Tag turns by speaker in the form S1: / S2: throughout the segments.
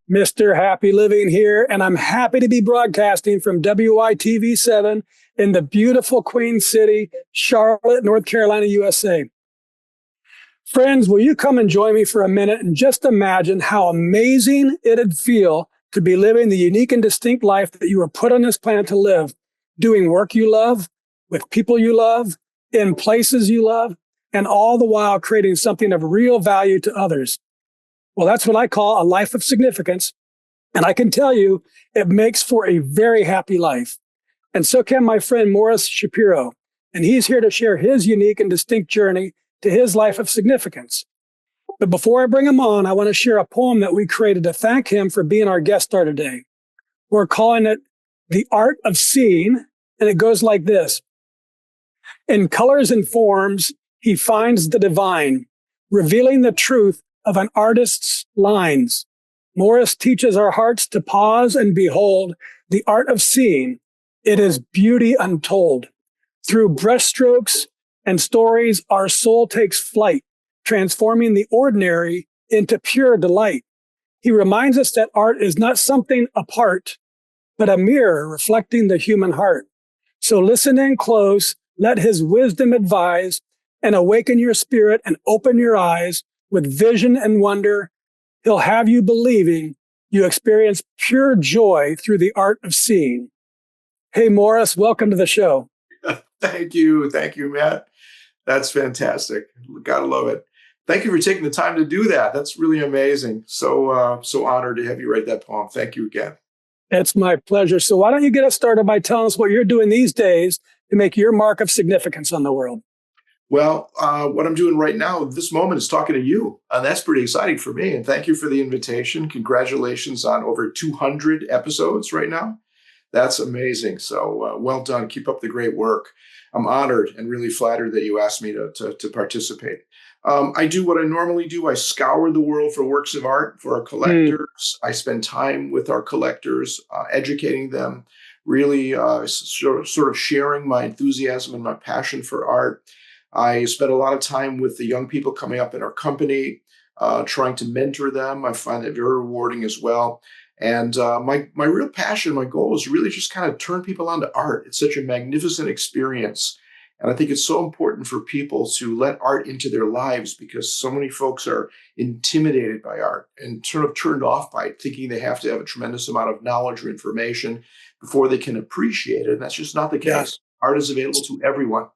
S1: Mr. Happy Living here, and I'm happy to be broadcasting from WITV7 in the beautiful Queen City, Charlotte, North Carolina, USA. Friends, will you come and join me for a minute and just imagine how amazing it'd feel to be living the unique and distinct life that you were put on this planet to live, doing work you love, with people you love, in places you love, and all the while creating something of real value to others. Well, that's what I call a life of significance. And I can tell you, it makes for a very happy life. And so can my friend Morris Shapiro. And he's here to share his unique and distinct journey to his life of significance. But before I bring him on, I want to share a poem that we created to thank him for being our guest star today. We're calling it The Art of Seeing. And it goes like this. In colors and forms, he finds the divine, revealing the truth of an artist's lines. Morris teaches our hearts to pause and behold the art of seeing. It is beauty untold. Through brushstrokes and stories, our soul takes flight, transforming the ordinary into pure delight. He reminds us that art is not something apart, but a mirror reflecting the human heart. So listen in close, let his wisdom advise, and awaken your spirit and open your eyes. With vision and wonder, he'll have you believing you experience pure joy through the art of seeing. Hey, Morris, welcome to the show.
S2: Thank you. Thank you, Matt. That's fantastic. Gotta love it. Thank you for taking the time to do that. That's really amazing. So honored to have you write that poem. Thank you again.
S1: It's my pleasure. So why don't you get us started by telling us what you're doing these days to make your mark of significance on the world?
S2: Well, what I'm doing right now, this moment, is talking to you. And that's pretty exciting for me. And thank you for the invitation. Congratulations on over 200 episodes right now. That's amazing. So well done. Keep up the great work. I'm honored and really flattered that you asked me to participate. I do what I normally do. I scour the world for works of art for our collectors. I spend time with our collectors, educating them, really sort of sharing my enthusiasm and my passion for art. I spend a lot of time with the young people coming up in our company, trying to mentor them. I find that very rewarding as well. And my real passion, my goal is really just kind of turn people on to art. It's such a magnificent experience. And I think it's so important for people to let art into their lives because so many folks are intimidated by art and sort of turned off by it, thinking they have to have a tremendous amount of knowledge or information before they can appreciate it. And that's just not the case. Yeah. Art is available to everyone.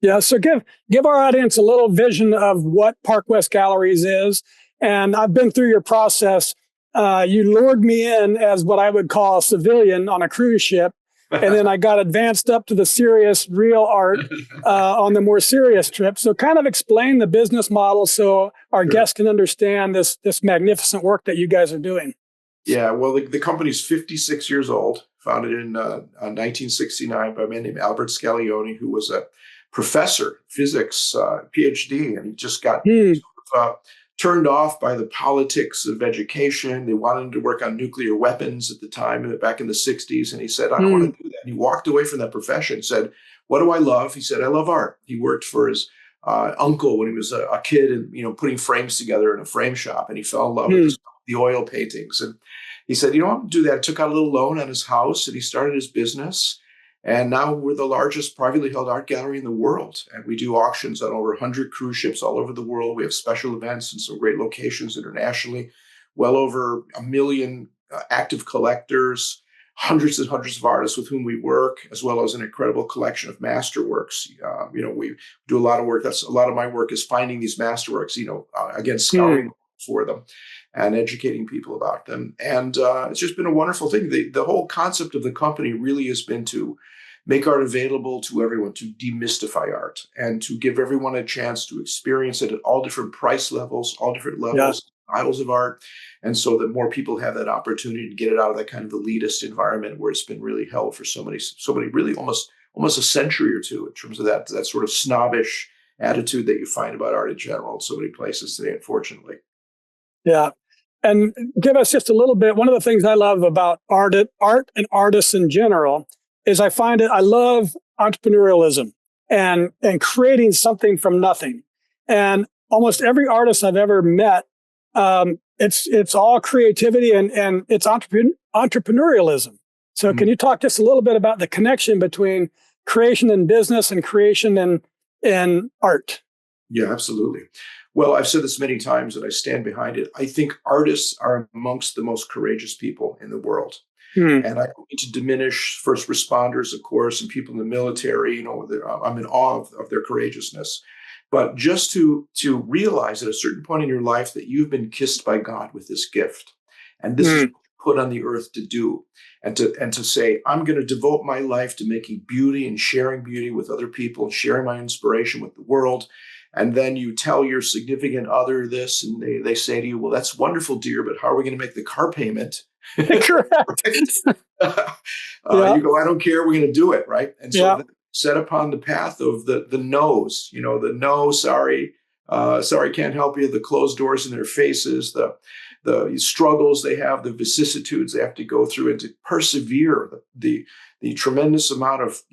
S1: Yeah, so give our audience a little vision of what Park West Galleries is. And I've been through your process. You lured me in as what I would call a civilian on a cruise ship. And then I got advanced up to the serious, real art on the more serious trip. So kind of explain the business model so our guests can understand this magnificent work that you guys are doing.
S2: Yeah, well, the company's 56 years old, founded in 1969 by a man named Albert Scaglione, who was a professor, physics, PhD, and he just got turned off by the politics of education. They wanted him to work on nuclear weapons at the time, back in the 60s. And he said, I don't want to do that. And he walked away from that profession, said, what do I love? He said, I love art. He worked for his uncle when he was a kid and, putting frames together in a frame shop. And he fell in love with the oil paintings. And he said, I'm going to do that. I took out a little loan on his house and he started his business. And now we're the largest privately held art gallery in the world. And we do auctions on over 100 cruise ships all over the world. We have special events in some great locations internationally, well over 1 million active collectors, hundreds and hundreds of artists with whom we work, as well as an incredible collection of masterworks. We do a lot of work. That's a lot of my work is finding these masterworks, again, scouring for them and educating people about them. And it's just been a wonderful thing. The whole concept of the company really has been to make art available to everyone, to demystify art and to give everyone a chance to experience it at all different price levels, all different levels, styles of art. And so that more people have that opportunity to get it out of that kind of elitist environment where it's been really held for so many, really almost a century or two in terms of that sort of snobbish attitude that you find about art in general in so many places today, unfortunately.
S1: Yeah. And give us just a little bit. One of the things I love about art and artists in general is I love entrepreneurialism and creating something from nothing. And almost every artist I've ever met It's all creativity and it's entrepreneurialism. So can you talk just a little bit about the connection between creation in business and creation in art?
S2: Yeah, absolutely. Well, I've said this many times and I stand behind it. I think artists are amongst the most courageous people in the world.
S1: Hmm.
S2: And I don't mean to diminish first responders, of course, and people in the military. I'm in awe of their courageousness. But just to realize at a certain point in your life that you've been kissed by God with this gift, and this is put on the earth to do, and to say, I'm going to devote my life to making beauty and sharing beauty with other people and sharing my inspiration with the world. And then you tell your significant other this, and they say to you, well, that's wonderful, dear, but how are we going to make the car payment?
S1: Correct.
S2: You go, I don't care, we're going to do it, right? And so set upon the path of the no's, the no, sorry, can't help you, the closed doors in their faces, the struggles they have, the vicissitudes they have to go through, and to persevere, the tremendous amount of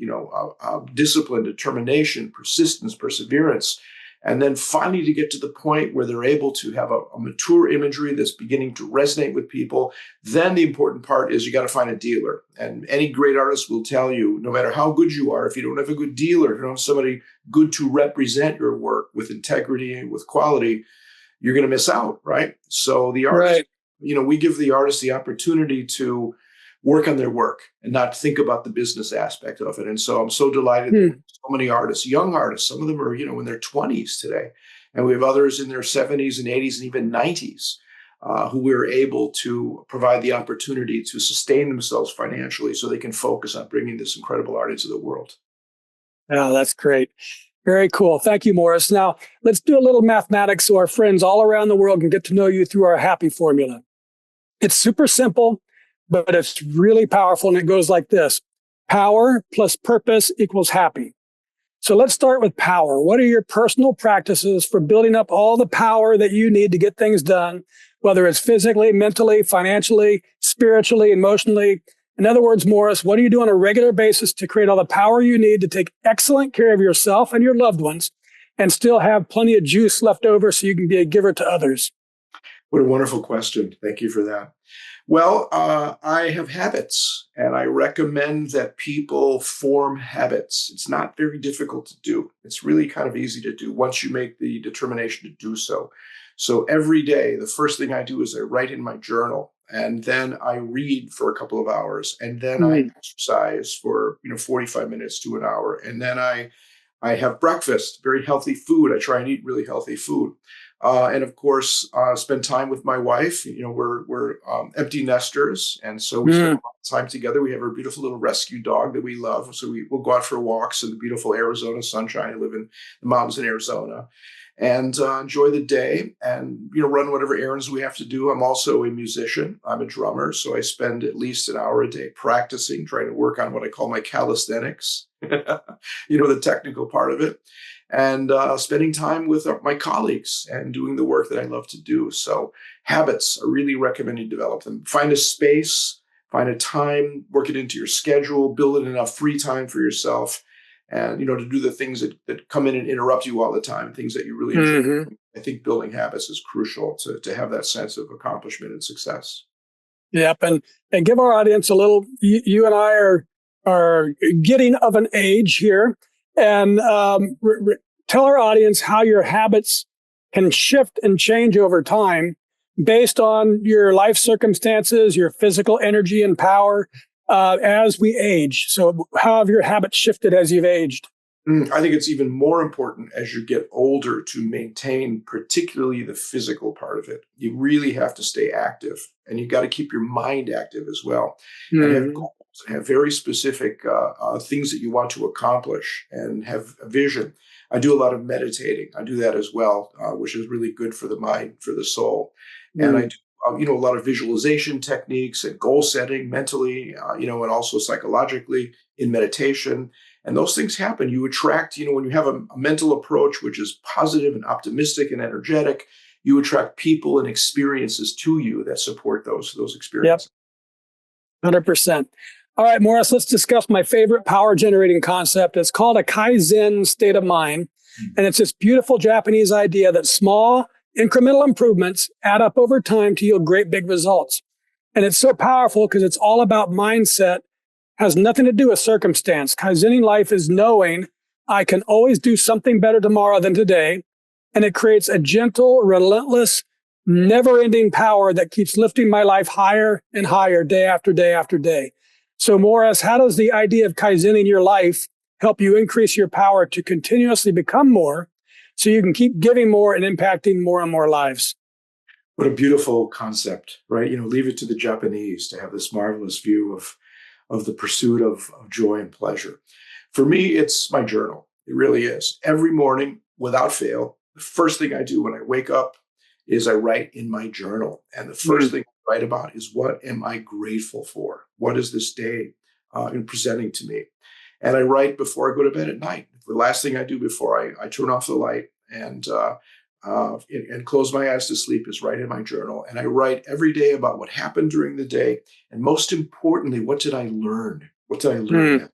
S2: discipline, determination, persistence, perseverance. And then finally to get to the point where they're able to have a mature imagery that's beginning to resonate with people. Then the important part is you got to find a dealer. And any great artist will tell you, no matter how good you are, if you don't have a good dealer, if you don't have somebody good to represent your work with integrity and with quality, you're going to miss out, right? So the artist, we give the artist the opportunity to work on their work and not think about the business aspect of it. And so I'm so delighted that so many artists, young artists, some of them are, in their 20s today. And we have others in their 70s and 80s and even 90s who we're able to provide the opportunity to sustain themselves financially so they can focus on bringing this incredible art into the world.
S1: Oh, that's great. Very cool. Thank you, Morris. Now, let's do a little mathematics so our friends all around the world can get to know you through our happy formula. It's super simple, but it's really powerful, and it goes like this. Power plus purpose equals happy. So let's start with power. What are your personal practices for building up all the power that you need to get things done, whether it's physically, mentally, financially, spiritually, emotionally? In other words, Morris, what do you do on a regular basis to create all the power you need to take excellent care of yourself and your loved ones and still have plenty of juice left over so you can be a giver to others?
S2: What a wonderful question. Thank you for that. Well, I have habits, and I recommend that people form habits. It's not very difficult to do. It's really kind of easy to do once you make the determination to do so. So every day, the first thing I do is I write in my journal, and then I read for a couple of hours, and then I exercise for 45 minutes to an hour, and then I have breakfast, very healthy food. I try and eat really healthy food. And of course, spend time with my wife. We're empty nesters, and so we spend a lot of time together. We have our beautiful little rescue dog that we love. So we'll go out for walks in the beautiful Arizona sunshine. I live in the mountains in Arizona, and enjoy the day, and run whatever errands we have to do. I'm also a musician. I'm a drummer, so I spend at least an hour a day practicing, trying to work on what I call my calisthenics. The technical part of it. And spending time with my colleagues and doing the work that I love to do. So habits, I really recommend you develop them. Find a space, find a time, work it into your schedule, build in enough free time for yourself, and to do the things that come in and interrupt you all the time, things that you really enjoy. I think building habits is crucial to have that sense of accomplishment and success.
S1: Yep, and give our audience a little. You and I are getting of an age here. And tell our audience how your habits can shift and change over time based on your life circumstances, your physical energy and power as we age. So how have your habits shifted as you've aged?
S2: I think it's even more important as you get older to maintain particularly the physical part of it. You really have to stay active, and you got to keep your mind active as well. And have goals, have very specific things that you want to accomplish, and have a vision. I do a lot of meditating. I do that as well, which is really good for the mind, for the soul. And I do a lot of visualization techniques and goal setting mentally, and also psychologically in meditation. And those things happen. You attract, when you have a mental approach, which is positive and optimistic and energetic, you attract people and experiences to you that support those experiences.
S1: Yep. 100%. All right, Morris, let's discuss my favorite power generating concept. It's called a Kaizen state of mind. And it's this beautiful Japanese idea that small, incremental improvements add up over time to yield great big results. And it's so powerful because it's all about mindset, has nothing to do with circumstance. Kaizening life is knowing I can always do something better tomorrow than today. And it creates a gentle, relentless, never-ending power that keeps lifting my life higher and higher day after day after day. So Morris, how does the idea of Kaizening your life help you increase your power to continuously become more so you can keep giving more and impacting more and more lives?
S2: What a beautiful concept, right? Leave it to the Japanese to have this marvelous view of the pursuit of joy and pleasure. For me, it's my journal. It really is. Every morning, without fail, the first thing I do when I wake up is I write in my journal. And the first thing I write about is, what am I grateful for? What is this day presenting to me? And I write before I go to bed at night. The last thing I do before I turn off the light and close my eyes to sleep is write in my journal. And I write every day about what happened during the day. And most importantly, what did I learn? What did I learn?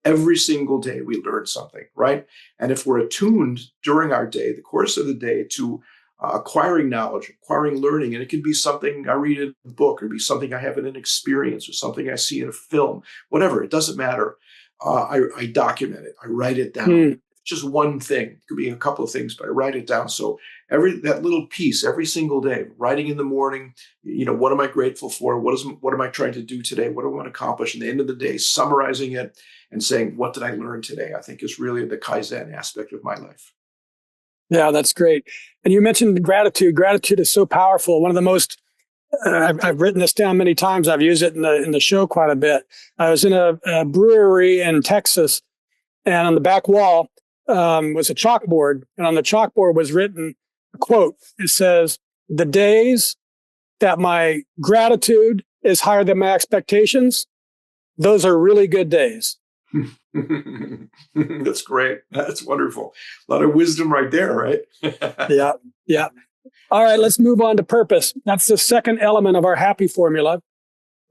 S2: Every single day we learn something, right? And if we're attuned during our day, the course of the day, to acquiring knowledge, acquiring learning, and it can be something I read in a book, or be something I have in an experience, or something I see in a film, whatever, it doesn't matter. I document it. I write it down. Just one thing. It could be a couple of things, but I write it down. So that little piece every single day, writing in the morning, what am I grateful for? What am I trying to do today? What do I want to accomplish? And at the end of the day, summarizing it and saying, what did I learn today? I think is really the Kaizen aspect of my life.
S1: Yeah, that's great. And you mentioned gratitude. Gratitude is so powerful. One of the most, I've written this down many times. I've used it in the show quite a bit. I was in a brewery in Texas, and on the back wall was a chalkboard. And on the chalkboard was written a quote. It says, "The days that my gratitude is higher than my expectations, those are really good days."
S2: That's great. That's wonderful. A lot of wisdom right there, right?
S1: Yeah. All right, let's move on to purpose. That's the second element of our happy formula.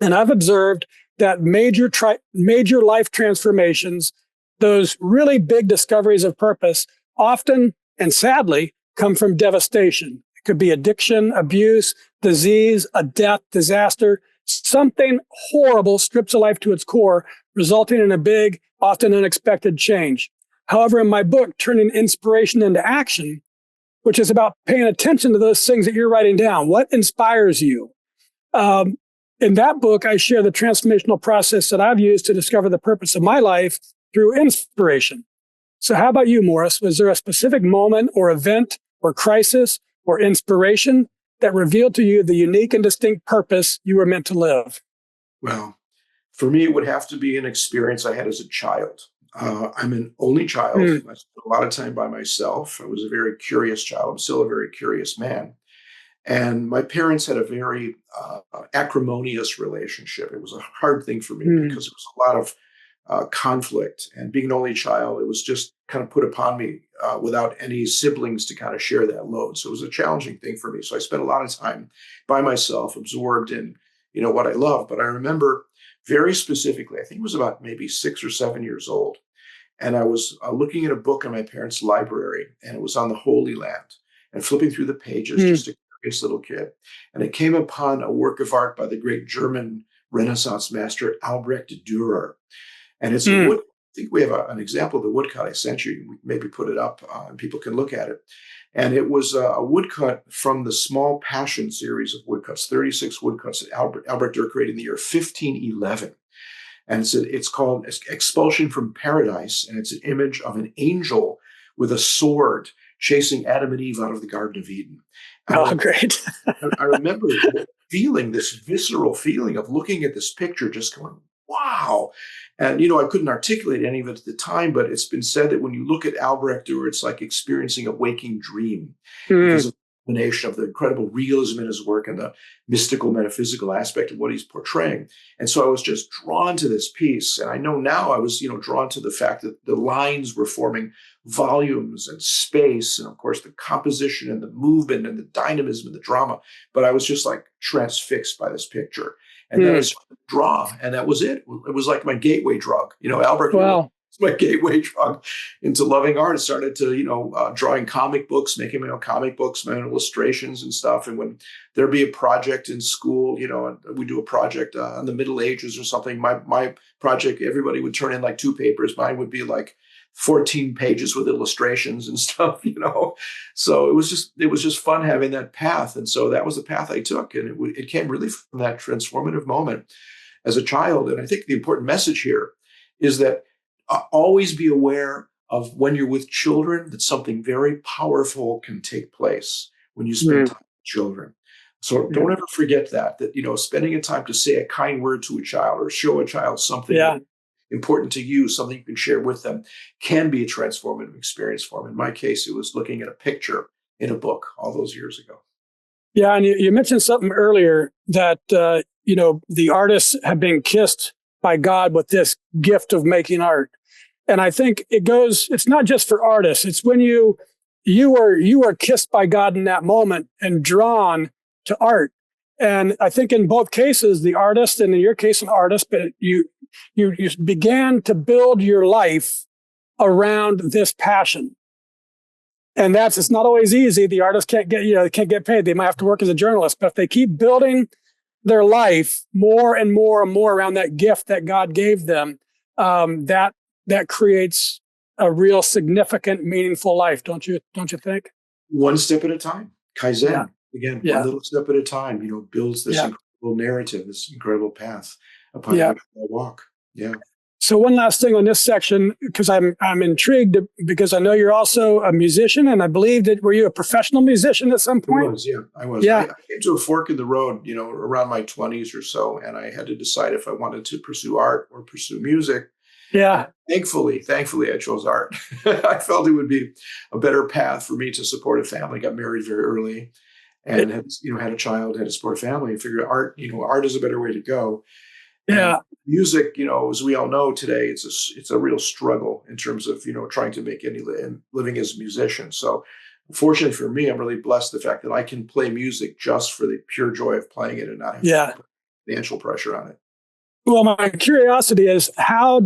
S1: And I've observed that major life transformations, those really big discoveries of purpose, often and sadly come from devastation. It could be addiction, abuse, disease, a death, disaster. Something horrible strips a life to its core, resulting in a big, often unexpected change. However, in my book, Turning Inspiration into Action, which is about paying attention to those things that you're writing down, what inspires you? In that book, I share the transformational process that I've used to discover the purpose of my life through inspiration. So how about you, Morris? Was there a specific moment or event or crisis or inspiration that revealed to you the unique and distinct purpose you were meant to live?
S2: Well, for me, it would have to be an experience I had as a child. I'm an only child. I spent a lot of time by myself. I was a very curious child. I'm still a very curious man. And my parents had a very acrimonious relationship. It was a hard thing for me because it was a lot of conflict. And being an only child, it was just kind of put upon me without any siblings to kind of share that load. So it was a challenging thing for me. So I spent a lot of time by myself, absorbed in what I love. But I remember very specifically, I think it was about maybe 6 or 7 years old. And I was looking at a book in my parents' library, and it was on the Holy Land, and flipping through the pages, just a curious little kid. And I came upon a work of art by the great German Renaissance master, Albrecht Dürer. And it's a wood. I think we have an example of the woodcut I sent you. We maybe put it up and people can look at it. And it was a woodcut from the Small Passion series of woodcuts, 36 woodcuts that Albrecht Dürer created in the year 1511. And it's called Expulsion from Paradise. And it's an image of an angel with a sword chasing Adam and Eve out of the Garden of Eden.
S1: Great.
S2: I remember feeling this visceral feeling of looking at this picture, just going, wow. And, I couldn't articulate any of it at the time, but it's been said that when you look at Albrecht Dürer, it's like experiencing a waking dream because of the combination of the incredible realism in his work and the mystical, metaphysical aspect of what he's portraying. And so I was just drawn to this piece. And I know now I was, drawn to the fact that the lines were forming volumes and space, and of course the composition and the movement and the dynamism and the drama. But I was just like transfixed by this picture. And then I started to draw, and that was it. It was like my gateway drug. Albert,
S1: wow.
S2: my gateway drug into loving art. I started to, drawing comic books, making my own comic books, my own illustrations and stuff. And when there'd be a project in school, and we do a project on the Middle Ages or something, my project, everybody would turn in like 2 papers. Mine would be like 14 pages with illustrations and stuff. So it was just fun having that path. And so that was the path I took. And it came really from that transformative moment as a child. And I think the important message here is that always be aware of when you're with children that something very powerful can take place when you spend time with children. So don't ever forget that spending a time to say a kind word to a child or show a child something important to you, something you can share with them, can be a transformative experience for them. In my case, it was looking at a picture in a book all those years ago.
S1: Yeah, and you mentioned something earlier that, the artists have been kissed by God with this gift of making art. And I think it's not just for artists. It's when you are kissed by God in that moment and drawn to art. And I think in both cases, the artist, and in your case, an artist, but you began to build your life around this passion. And it's not always easy. The artist can't get paid. They might have to work as a journalist, but if they keep building their life more and more and more around that gift that God gave them, that creates a real significant, meaningful life. Don't you think?
S2: One step at a time. Kaizen. Again, one little step at a time, builds this incredible narrative, this incredible path upon which I walk. Yeah.
S1: So one last thing on this section, because I'm intrigued, because I know you're also a musician, and I believe were you a professional musician at some point?
S2: I was. I came to a fork in the road, around my 20s or so, and I had to decide if I wanted to pursue art or pursue music.
S1: Yeah.
S2: Thankfully, I chose art. I felt it would be a better path for me to support a family. Got married very early, and had a child, had to support a family. And figured art is a better way to go.
S1: Yeah.
S2: And music, as we all know today, it's a real struggle in terms of, trying to make any living as a musician. So fortunately for me, I'm really blessed the fact that I can play music just for the pure joy of playing it and not have financial pressure on it.
S1: Well, my curiosity is how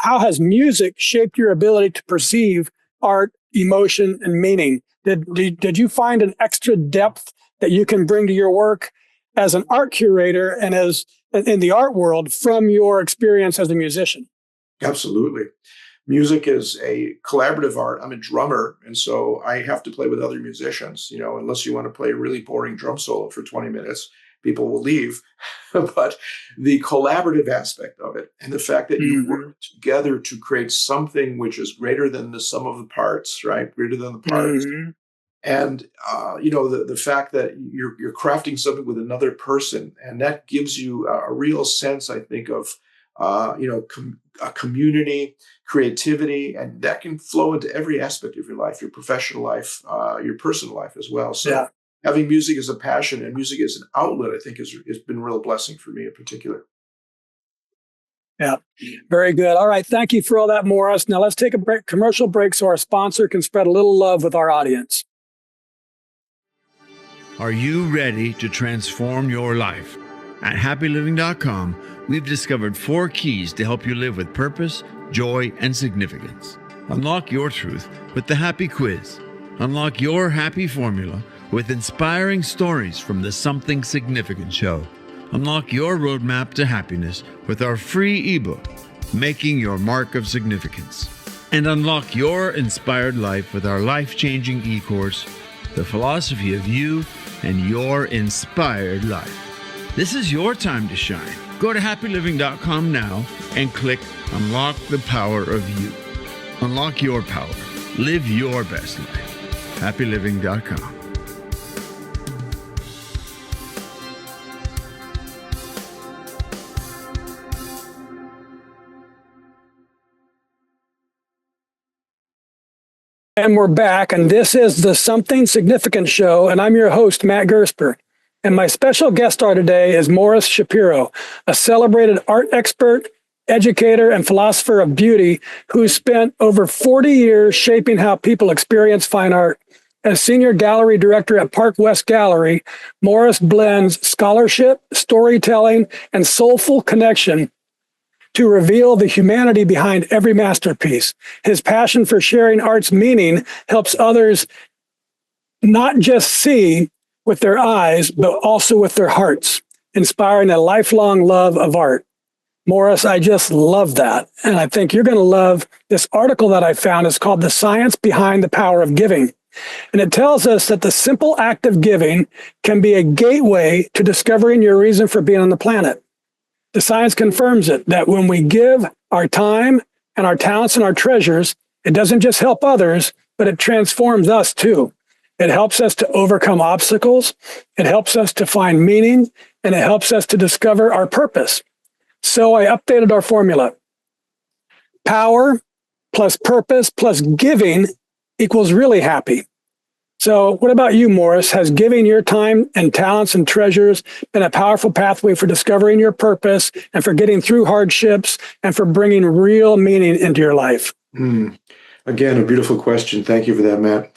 S1: has music shaped your ability to perceive art, emotion, and meaning? Did you find an extra depth that you can bring to your work as an art curator and as in the art world from your experience as a musician?
S2: Absolutely. Music is a collaborative art. I'm a drummer, and so I have to play with other musicians. Unless you want to play a really boring drum solo for 20 minutes, people will leave. But the collaborative aspect of it, and the fact that you work together to create something which is greater than the sum of the parts, right? Greater than the parts. And, the fact that you're crafting something with another person, and that gives you a real sense, I think, of, a community, creativity, and that can flow into every aspect of your life, your professional life, your personal life as well. So having music as a passion and music as an outlet, I think has been a real blessing for me in particular.
S1: Yeah, very good. All right. Thank you for all that, Morris. Now let's take a commercial break so our sponsor can spread a little love with our audience.
S3: Are you ready to transform your life? At happyliving.com, we've discovered 4 keys to help you live with purpose, joy, and significance. Unlock your truth with the Happy Quiz. Unlock your happy formula with inspiring stories from the Something Significant Show. Unlock your roadmap to happiness with our free ebook, Making Your Mark of Significance. And unlock your inspired life with our life-changing e-course, The Philosophy of You and Your Inspired Life. This is your time to shine. Go to happyliving.com now and click Unlock the Power of You. Unlock your power. Live your best life. happyliving.com.
S1: And we're back, and this is the Something Significant Show, and I'm your host, Matt Gersper. And my special guest star today is Morris Shapiro, a celebrated art expert, educator, and philosopher of beauty who spent over 40 years shaping how people experience fine art. As senior gallery director at Park West Gallery, Morris blends scholarship, storytelling, and soulful connection to reveal the humanity behind every masterpiece. His passion for sharing art's meaning helps others not just see with their eyes, but also with their hearts, inspiring a lifelong love of art. Morris, I just love that. And I think you're going to love this article that I found. It's called The Science Behind the Power of Giving. And it tells us that the simple act of giving can be a gateway to discovering your reason for being on the planet. The science confirms it, that when we give our time and our talents and our treasures, it doesn't just help others, but it transforms us too. It helps us to overcome obstacles. It helps us to find meaning, and it helps us to discover our purpose. So I updated our formula. Power plus purpose plus giving equals really happy. So what about you, Morris? Has giving your time and talents and treasures been a powerful pathway for discovering your purpose and for getting through hardships and for bringing real meaning into your life?
S2: Again, a beautiful question. Thank you for that, Matt.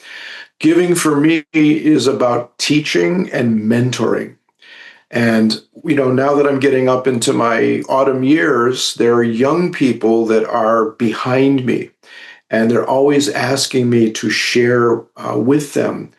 S2: Giving for me is about teaching and mentoring. And, now that I'm getting up into my autumn years, there are young people that are behind me, and they're always asking me to share with them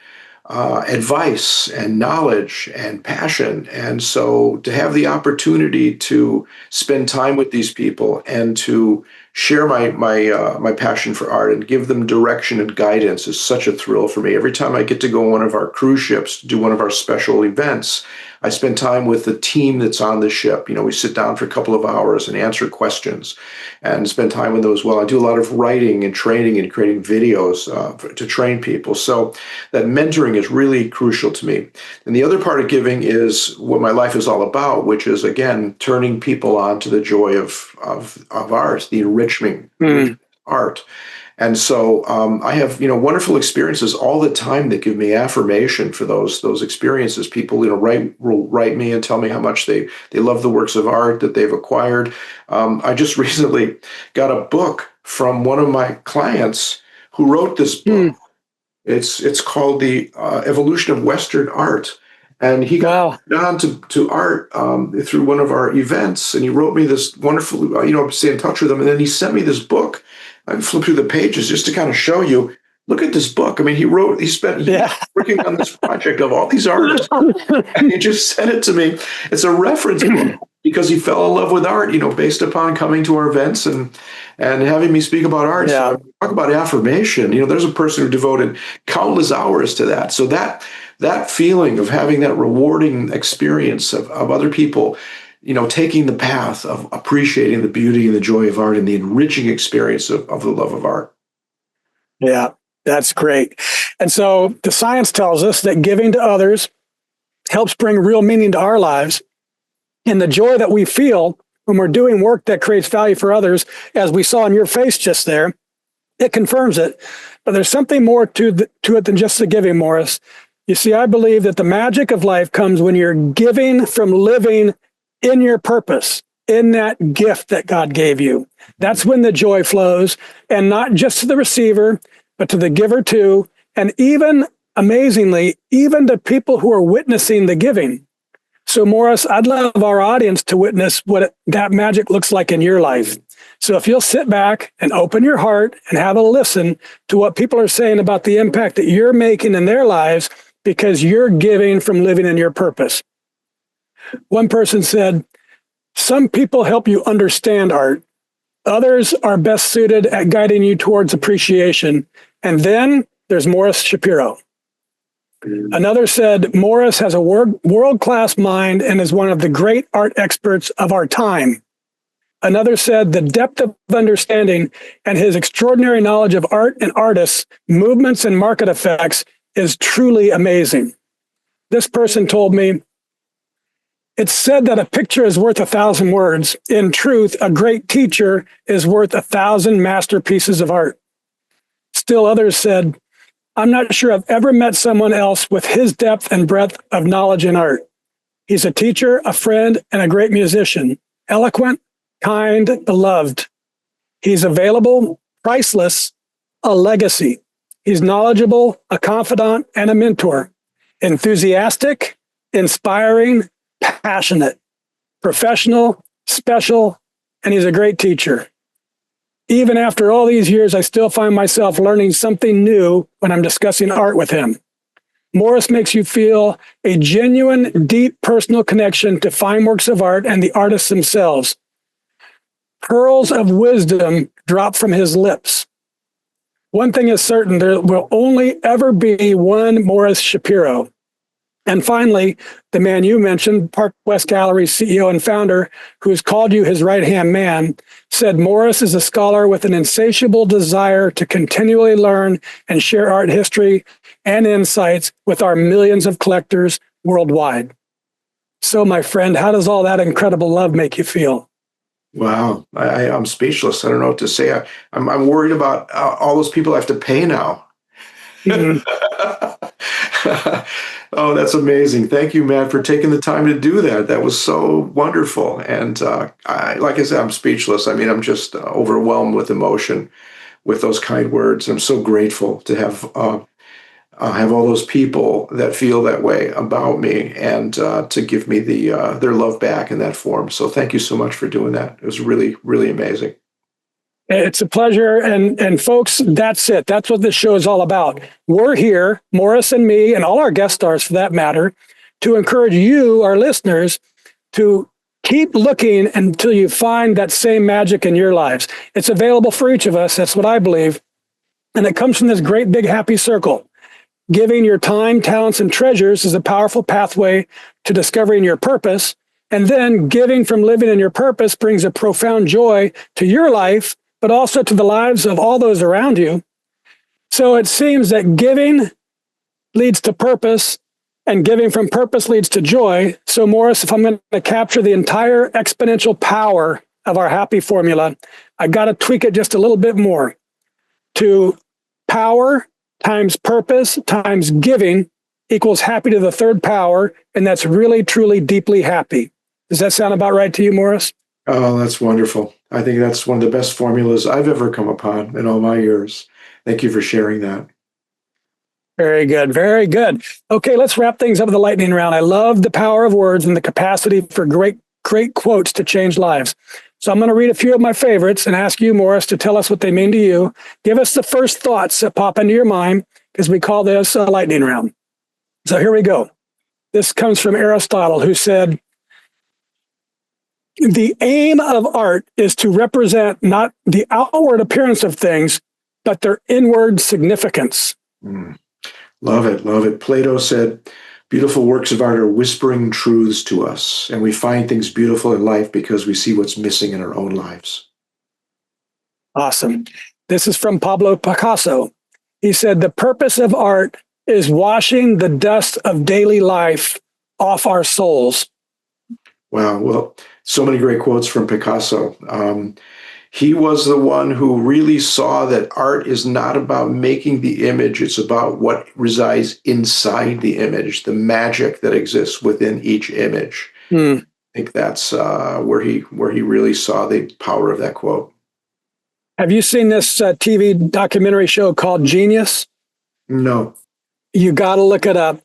S2: advice and knowledge and passion. And so to have the opportunity to spend time with these people and to share my passion for art and give them direction and guidance is such a thrill for me. Every time I get to go on one of our cruise ships to do one of our special events, I spend time with the team that's on the ship. We sit down for a couple of hours and answer questions and spend time with those. Well, I do a lot of writing and training and creating videos to train people. So that mentoring is really crucial to me. And the other part of giving is what my life is all about, which is, again, turning people on to the joy of art, the enrichment of art. And so I have, wonderful experiences all the time that give me affirmation for those experiences. People, will write me and tell me how much they love the works of art that they've acquired. I just recently got a book from one of my clients who wrote this book. It's called The Evolution of Western Art. And he got on to art through one of our events, and he wrote me this wonderful, stay in touch with him. And then he sent me this book. I flipped through the pages just to kind of show you, look at this book. I mean, he spent years working on this project of all these artists, and he just sent it to me. It's a reference book because he fell in love with art, based upon coming to our events and having me speak about art.
S1: Yeah.
S2: So talk about affirmation. There's a person who devoted countless hours to that. So that feeling of having that rewarding experience of other people, taking the path of appreciating the beauty and the joy of art and the enriching experience of the love of art.
S1: Yeah, that's great. And so the science tells us that giving to others helps bring real meaning to our lives. And the joy that we feel when we're doing work that creates value for others, as we saw in your face just there, it confirms it. But there's something more to it than just the giving, Morris. You see, I believe that the magic of life comes when you're giving from living in your purpose, in that gift that God gave you. That's when the joy flows, and not just to the receiver, but to the giver too. And even, amazingly, even to people who are witnessing the giving. So Morris, I'd love our audience to witness what that magic looks like in your life. So if you'll sit back and open your heart and have a listen to what people are saying about the impact that you're making in their lives because you're giving from living in your purpose. One person said, some people help you understand art. Others are best suited at guiding you towards appreciation. And then there's Morris Shapiro. Another said, Morris has a world-class mind and is one of the great art experts of our time. Another said, the depth of understanding and his extraordinary knowledge of art and artists, movements and market effects is truly amazing. This person told me, it's said that a picture is worth 1,000 words. In truth, a great teacher is worth 1,000 masterpieces of art. Still others said, I'm not sure I've ever met someone else with his depth and breadth of knowledge in art. He's a teacher, a friend, and a great musician. Eloquent, kind, beloved. He's available, priceless, a legacy. He's knowledgeable, a confidant, and a mentor. Enthusiastic, inspiring, passionate, professional, special, and he's a great teacher. Even after all these years, I still find myself learning something new when I'm discussing art with him. Morris makes you feel a genuine, deep personal connection to fine works of art and the artists themselves. Pearls of wisdom drop from his lips. One thing is certain, there will only ever be one Morris Shapiro. And finally, the man you mentioned, Park West Gallery's CEO and founder, who's called you his right-hand man, said Morris is a scholar with an insatiable desire to continually learn and share art history and insights with our millions of collectors worldwide. So, my friend, how does all that incredible love make you feel?
S2: Wow, I'm speechless. I don't know what to say. I'm worried about all those people I have to pay now. Mm-hmm. Oh, that's amazing. Thank you, Matt, for taking the time to do that. That was so wonderful. And like I said, I'm speechless. I mean, I'm just overwhelmed with emotion with those kind words. I'm so grateful to have all those people that feel that way about me and to give me their love back in that form. So thank you so much for doing that. It was really, really amazing.
S1: It's a pleasure. And folks, that's it. That's what this show is all about. We're here, Morris and me, and all our guest stars for that matter, to encourage you, our listeners, to keep looking until you find that same magic in your lives. It's available for each of us. That's what I believe. And it comes from this great big happy circle. Giving your time, talents, and treasures is a powerful pathway to discovering your purpose. And then giving from living in your purpose brings a profound joy to your life, but also to the lives of all those around you. So it seems that giving leads to purpose, and giving from purpose leads to joy. So Morris, if I'm going to capture the entire exponential power of our happy formula, I got to tweak it just a little bit more to power times purpose times giving equals happy to the third power. And that's really, truly, deeply happy. Does that sound about right to you, Morris?
S2: Oh, that's wonderful. I think that's one of the best formulas I've ever come upon in all my years. Thank you for sharing that.
S1: Very good. Very good. Okay, let's wrap things up with the lightning round. I love the power of words and the capacity for great quotes to change lives. So I'm going to read a few of my favorites and ask you, Morris, to tell us what they mean to you. Give us the first thoughts that pop into your mind, because we call this a lightning round. So here we go. This comes from Aristotle, who said, the aim of art is to represent not the outward appearance of things, but their inward significance.
S2: Love it. Love it. Plato said, beautiful works of art are whispering truths to us, and we find things beautiful in life because we see what's missing in our own lives.
S1: Awesome. This is from Pablo Picasso. He said, the purpose of art is washing the dust of daily life off our souls.
S2: Wow. Well, so many great quotes from Picasso. He was the one who really saw that art is not about making the image. It's about what resides inside the image, the magic that exists within each image. I think that's where he really saw the power of that quote.
S1: Have you seen this TV documentary show called Genius?
S2: No.
S1: You got to look it up.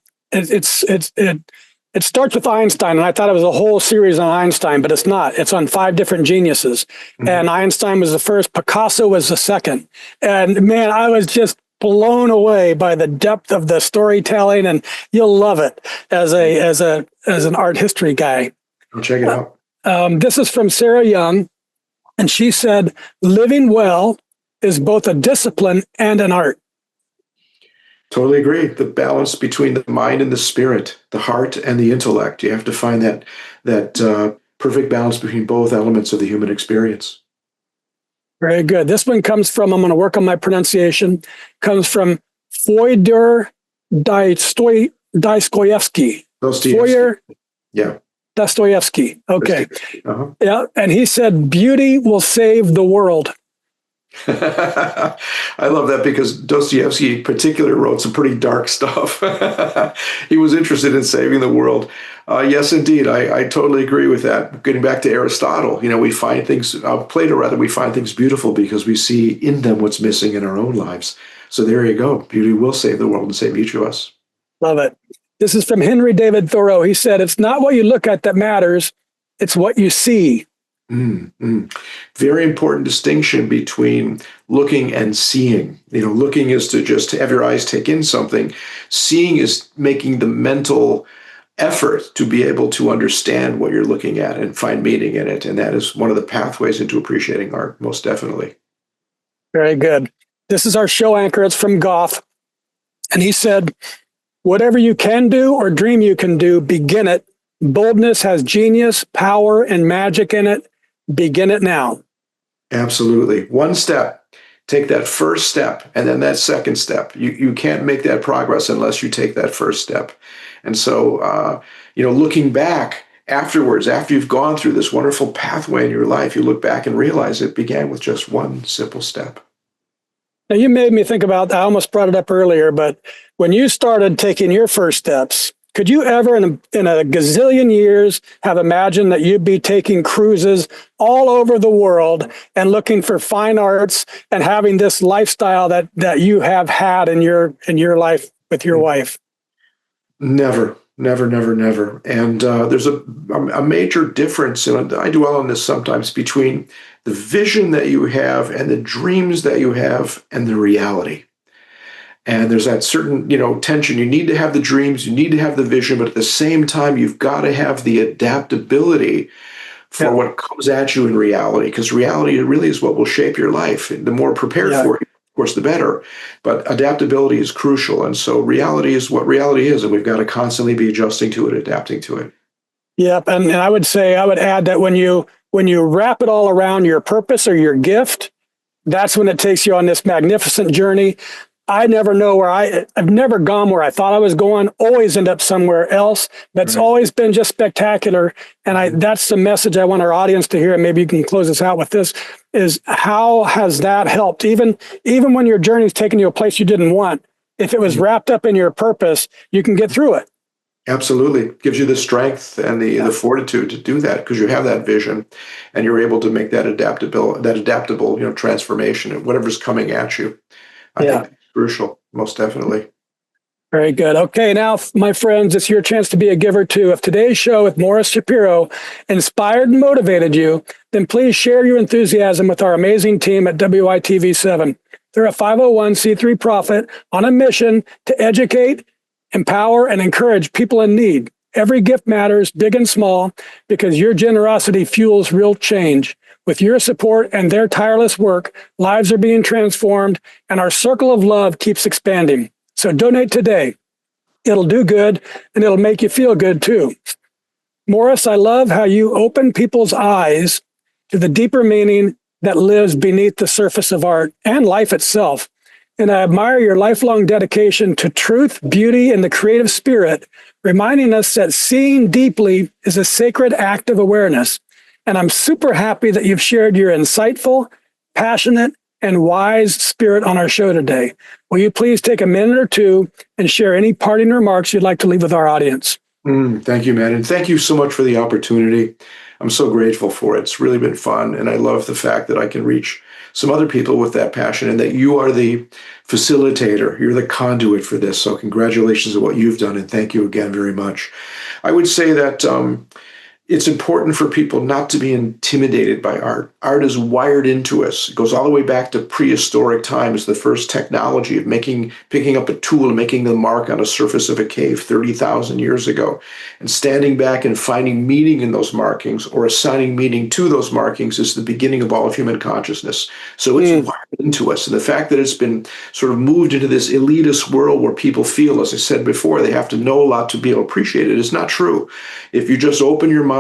S1: It starts with Einstein, and I thought it was a whole series on Einstein, but it's not. It's on 5 different geniuses. Mm-hmm. And Einstein was the first, Picasso was the second. And man, I was just blown away by the depth of the storytelling, and you'll love it as an art history guy.
S2: I'll check it out.
S1: This is from Sarah Young, and she said, living well is both a discipline and an art.
S2: Totally agree. The balance between the mind and the spirit, the heart and the intellect. You have to find that perfect balance between both elements of the human experience.
S1: Very good. This one comes from, I'm going to work on my pronunciation, comes from Fyodor Dostoevsky.
S2: Yeah.
S1: Dostoevsky. Okay. Yeah. And he said, beauty will save the world.
S2: I love that because Dostoevsky in particular wrote some pretty dark stuff. He was interested in saving the world. Yes, indeed. I totally agree with that. Getting back to Aristotle, we find things, Plato rather, we find things beautiful because we see in them what's missing in our own lives. So there you go. Beauty will save the world and save each of us. Love it.
S1: This is from Henry David Thoreau. He said, it's not what you look at that matters. It's what you see.
S2: Very important distinction between looking and seeing. Looking is to just have your eyes take in something. Seeing is making the mental effort to be able to understand what you're looking at and find meaning in it. And that is one of the pathways into appreciating art, most definitely.
S1: Very good. This is our show anchor. It's from Goff. And he said, whatever you can do or dream you can do, begin it. Boldness has genius, power, and magic in it. Begin it now.
S2: Absolutely. One step. Take that first step and then that second step. You can't make that progress unless you take that first step. And so, looking back afterwards, after you've gone through this wonderful pathway in your life, you look back and realize it began with just one simple step.
S1: Now, you made me think about, I almost brought it up earlier, but when you started taking your first steps, could you ever in a gazillion years have imagined that you'd be taking cruises all over the world and looking for fine arts and having this lifestyle that you have had in your life with your wife?
S2: Never. And there's a major difference, and I dwell on this sometimes, between the vision that you have and the dreams that you have and the reality. And there's that certain, tension. You need to have the dreams, you need to have the vision, but at the same time, you've got to have the adaptability for what comes at you in reality, because reality really is what will shape your life. And the more prepared for it, of course, the better. But adaptability is crucial. And so reality is what reality is, and we've got to constantly be adjusting to it, adapting to it.
S1: Yep. And I would add that when you wrap it all around your purpose or your gift, that's when it takes you on this magnificent journey. I never know I've never gone where I thought I was going, always end up somewhere else. That's always been just spectacular. And that's the message I want our audience to hear. And maybe you can close us out with this, is how has that helped? Even when your journey's taken you a place you didn't want, if it was wrapped up in your purpose, you can get through it.
S2: Absolutely. It gives you the strength and the fortitude to do that, because you have that vision and you're able to make that adaptable, transformation and whatever's coming at you. I think that's crucial, most definitely.
S1: Very good. Okay, now, my friends, it's your chance to be a giver too. If today's show with Morris Shapiro inspired and motivated you, then please share your enthusiasm with our amazing team at WITV7. They're a 501c3 profit on a mission to educate, empower, and encourage people in need. Every gift matters, big and small, because your generosity fuels real change. With your support and their tireless work, lives are being transformed, and our circle of love keeps expanding. So donate today. It'll do good, and it'll make you feel good too. Morris, I love how you open people's eyes to the deeper meaning that lives beneath the surface of art and life itself. And I admire your lifelong dedication to truth, beauty, and the creative spirit, reminding us that seeing deeply is a sacred act of awareness. And I'm super happy that you've shared your insightful, passionate, and wise spirit on our show today. Will you please take a minute or two and share any parting remarks you'd like to leave with our audience?
S2: Thank you, man. And thank you so much for the opportunity. I'm so grateful for it. It's really been fun. And I love the fact that I can reach some other people with that passion, and that you are the facilitator. You're the conduit for this. So congratulations on what you've done. And thank you again very much. I would say that it's important for people not to be intimidated by art. Art is wired into us. It goes all the way back to prehistoric times, the first technology of picking up a tool and making the mark on a surface of a cave 30,000 years ago, and standing back and finding meaning in those markings or assigning meaning to those markings is the beginning of all of human consciousness. So it's wired into us. And the fact that it's been sort of moved into this elitist world where people feel, as I said before, they have to know a lot to be able to appreciate it is not true. If you just open your mind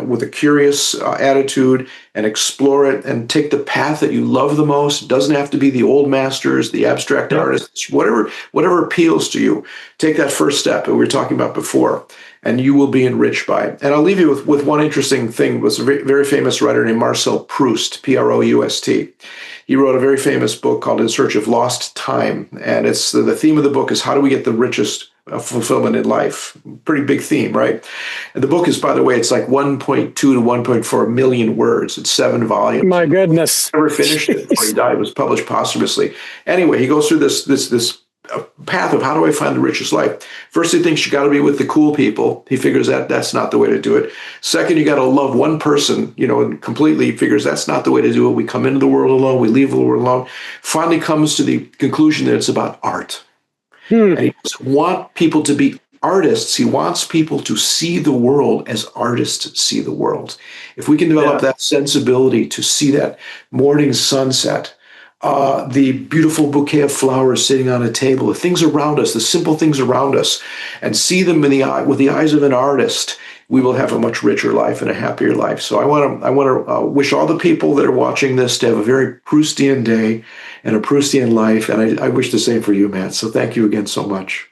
S2: with a curious attitude and explore it and take the path that you love the most. It doesn't have to be the old masters, the abstract artists, whatever appeals to you. Take that first step that we were talking about before, and you will be enriched by it. And I'll leave you with one interesting thing. It was a very famous writer named Marcel Proust, Proust. He wrote a very famous book called In Search of Lost Time. And it's the theme of the book is how do we get the richest fulfillment in life? Pretty big theme, right? And the book is, by the way, it's like 1.2 to 1.4 million words. It's 7 volumes.
S1: My goodness.
S2: Never finished it before he died. It was published posthumously. Anyway, he goes through this a path of how do I find the richest life. First, he thinks you got to be with the cool people. He figures that that's not the way to do it. Second, you got to love one person, and completely figures that's not the way to do it. We come into the world alone. We leave the world alone. Finally comes to the conclusion that it's about art. And he doesn't want people to be artists. He wants people to see the world as artists see the world. If we can develop that sensibility to see that morning sunset, the beautiful bouquet of flowers sitting on a table, the things around us, the simple things around us, and see them with the eyes of an artist, we will have a much richer life and a happier life. So I want to wish all the people that are watching this to have a very Proustian day and a Proustian life. And I wish the same for you, Matt. So thank you again so much.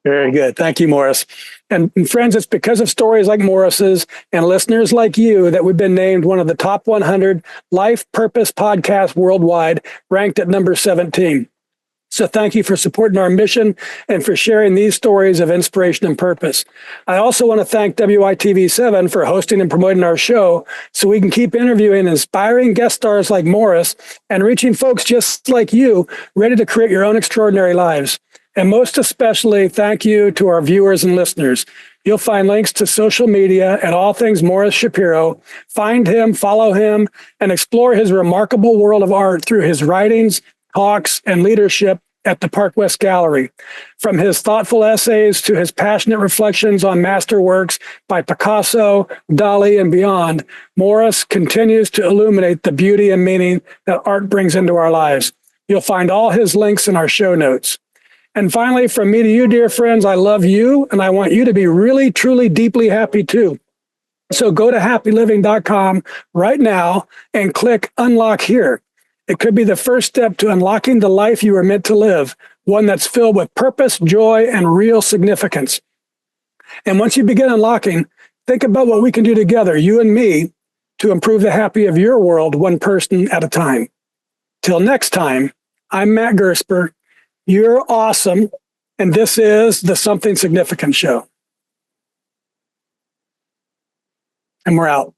S1: Very good. Thank you, Morris. And friends, it's because of stories like Morris's and listeners like you that we've been named one of the top 100 life purpose podcasts worldwide, ranked at number 17. So thank you for supporting our mission and for sharing these stories of inspiration and purpose. I also want to thank WITV7 for hosting and promoting our show so we can keep interviewing inspiring guest stars like Morris and reaching folks just like you ready to create your own extraordinary lives. And most especially, thank you to our viewers and listeners. You'll find links to social media and all things Morris Shapiro. Find him, follow him, and explore his remarkable world of art through his writings, talks, and leadership at the Park West Gallery. From his thoughtful essays to his passionate reflections on masterworks by Picasso, Dali, and beyond, Morris continues to illuminate the beauty and meaning that art brings into our lives. You'll find all his links in our show notes. And finally, from me to you, dear friends, I love you, and I want you to be really, truly, deeply happy too. So go to happyliving.com right now and click Unlock Here. It could be the first step to unlocking the life you were meant to live, one that's filled with purpose, joy, and real significance. And once you begin unlocking, think about what we can do together, you and me, to improve the happy of your world one person at a time. Till next time, I'm Matt Gersper. You're awesome, and this is the Something Significant Show. And we're out.